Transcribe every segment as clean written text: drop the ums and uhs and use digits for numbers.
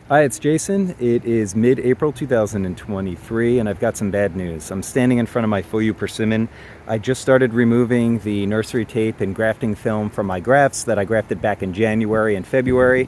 Hi, it's Jason. It is mid-April 2023 and I've got some bad news. I'm standing in front of my Fuyu Persimmon. I just started removing the nursery tape and grafting film from my grafts that I grafted back in January and February,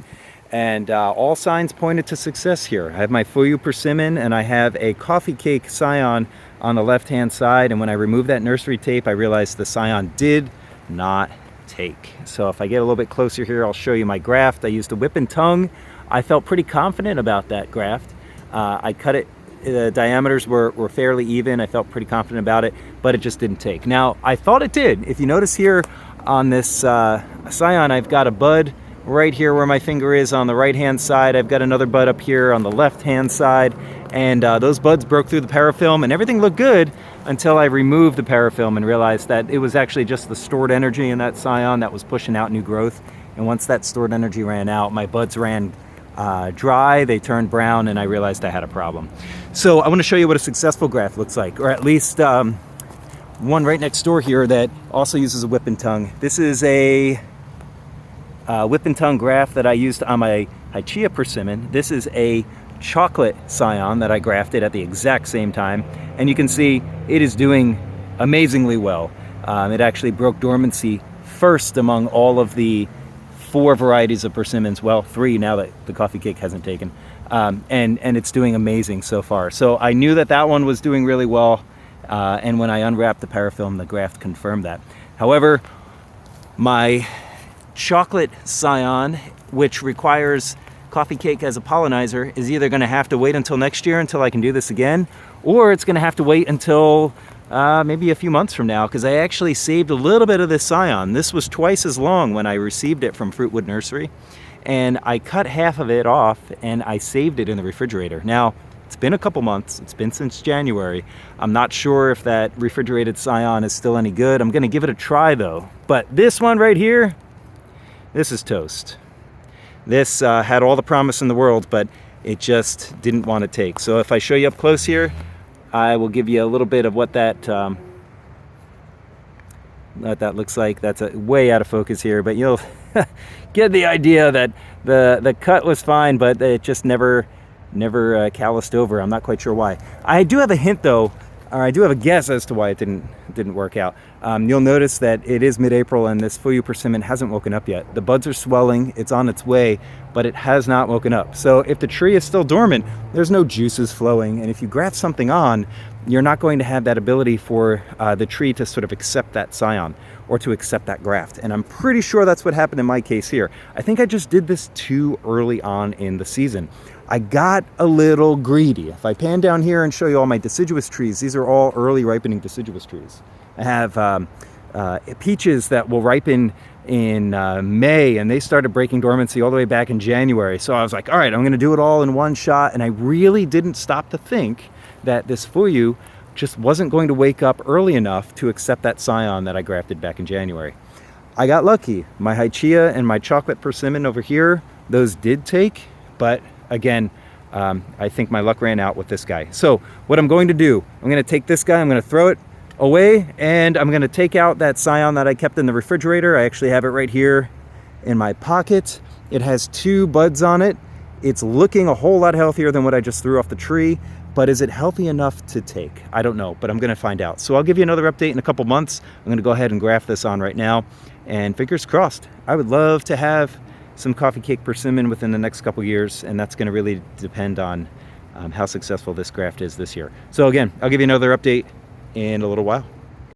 and all signs pointed to success here. I have my Fuyu Persimmon and I have a Coffeecake scion on the left-hand side, and when I removed that nursery tape I realized the scion did not take. So if I get a little bit closer here, I'll show you my graft. I used a whip and tongue. I felt pretty confident about that graft. I cut it, the diameters were fairly even. I felt pretty confident about it, but it just didn't take. Now, I thought it did. If you notice here on this scion, I've got a bud right here where my finger is on the right-hand side. I've got another bud up here on the left-hand side, and those buds broke through the parafilm, and everything looked good until I removed the parafilm and realized that it was actually just the stored energy in that scion that was pushing out new growth. And once that stored energy ran out, my buds ran dry, they turned brown, and I realized I had a problem. So I want to show you what a successful graft looks like, or at least one right next door here that also uses a whip and tongue. This is a whip and tongue graft that I used on my Hyachia persimmon. This is a chocolate scion that I grafted at the exact same time, and you can see it is doing amazingly well. It actually broke dormancy first among all of the 4 varieties of persimmons, well 3 now that the Coffeecake hasn't taken, and it's doing amazing so far. So I knew that that one was doing really well, and when I unwrapped the parafilm, the graft confirmed that. However, my chocolate scion, which requires Coffeecake as a pollinizer, is either going to have to wait until next year until I can do this again, or it's going to have to wait until maybe a few months from now, because I actually saved a little bit of this scion. This was twice as long when I received it from Fruitwood Nursery, and I cut half of it off and I saved it in the refrigerator. Now, it's been a couple months. It's been since January. I'm not sure if that refrigerated scion is still any good. I'm going to give it a try though. But this one right here, this is toast. This had all the promise in the world, but it just didn't want to take. So if I show you up close here, I will give you a little bit of what that looks like. That's way out of focus here, but you'll get the idea that the cut was fine, but it just never calloused over. I'm not quite sure why. I do have a hint though, or I do have a guess as to why it didn't work out. You'll notice that it is mid-April and this Fuyu persimmon hasn't woken up yet. The buds are swelling, it's on its way, but it has not woken up. So if the tree is still dormant, there's no juices flowing, and if you graft something on, you're not going to have that ability for the tree to sort of accept that scion or to accept that graft. And I'm pretty sure that's what happened in my case here. I think I just did this too early on in the season. I got a little greedy. If I pan down here and show you all my deciduous trees, these are all early ripening deciduous trees. I have peaches that will ripen in May, and they started breaking dormancy all the way back in January. So I was like, all right, I'm going to do it all in one shot, and I really didn't stop to think that this Fuyu just wasn't going to wake up early enough to accept that scion that I grafted back in January. I got lucky. My Hyachia and my chocolate persimmon over here, those did take, but again, I think my luck ran out with this guy. So what I'm going to do, I'm going to take this guy, I'm going to throw it away, and I'm going to take out that scion that I kept in the refrigerator. I actually have it right here in my pocket. It has 2 buds on it. It's looking a whole lot healthier than what I just threw off the tree, but is it healthy enough to take? I don't know, but I'm going to find out. So I'll give you another update in a couple months. I'm going to go ahead and graft this on right now, and fingers crossed. I would love to have some Coffeecake persimmon within the next couple years, and that's going to really depend on how successful this graft is this year. So again, I'll give you another update in a little while.